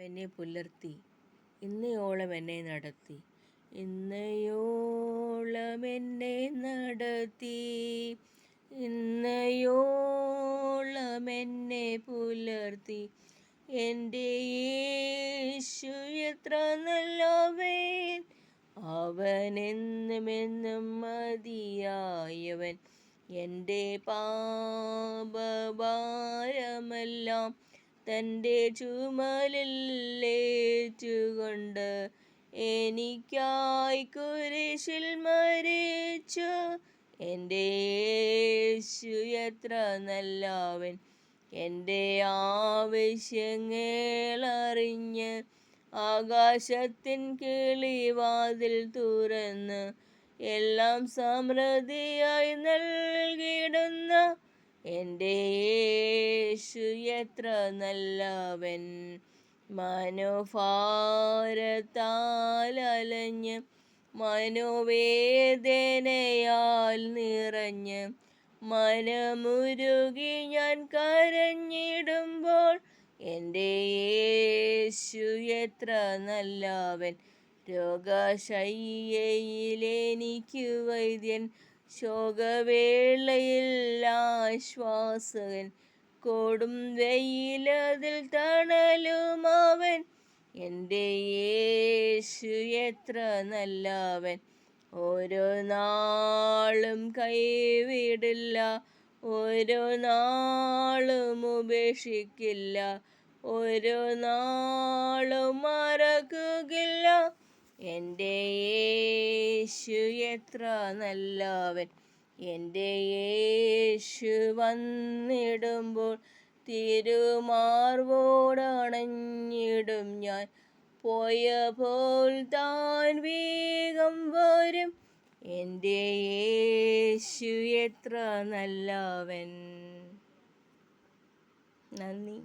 എന്നെ പുലർത്തി, ഇന്നയോളം എന്നെ നടത്തി, ഇന്നയോളം എന്നെ നടത്തി, ഇന്നയോളം എന്നെ പുലർത്തി. എൻ്റെ യേശു എത്ര നല്ലവൻ, അവൻ എന്നുമെന്നും മതിയായവൻ. എൻ്റെ പാപഭാരമെല്ലാം തൻ്റെ ചുമലിലേറ്റുകൊണ്ട് എനിക്കായി കുരിശിൽ മരിച്ചു. എൻ്റെ യേശു എത്ര നല്ലവൻ, എൻ്റെ ആവശ്യങ്ങളറിഞ്ഞ് ആകാശത്തിൻ കിളിവാതിൽ തുറന്ന് എല്ലാം സമൃദ്ധിയായി നൽകിടുന്ന എൻ്റെ യേശു എത്ര നല്ലവൻ. മനോഭാരത്താൽ അലഞ്ഞ് മനോവേദനയാൽ നിറഞ്ഞ് മനമുരുകി ഞാൻ കരഞ്ഞിടുമ്പോൾ എൻ്റെ യേശു എത്ര നല്ലവൻ. രോഗശയ്യയിൽ എനിക്കു വൈദ്യൻ, ശോകവേളയിൽ ആശ്വാസകൻ, കൊടും വെയിലതിൽ തണലുമവൻ. എൻ്റെ യേശു എത്ര നല്ലവൻ. ഓരോ നാളും കൈവിടില്ല, ഓരോ നാളും ഉപേക്ഷിക്കില്ല, ഓരോ നാളും മറക്കുകയില്ല. എൻ്റെ യേശു എത്ര നല്ലവൻ. എൻ്റെ യേശു വന്നിടുമ്പോൾ തിരുമാർവോടണഞ്ഞിടും ഞാൻ. പോയപ്പോൾ താൻ വേഗം വരും. എൻ്റെ യേശു എത്ര നല്ലവൻ. നന്ദി.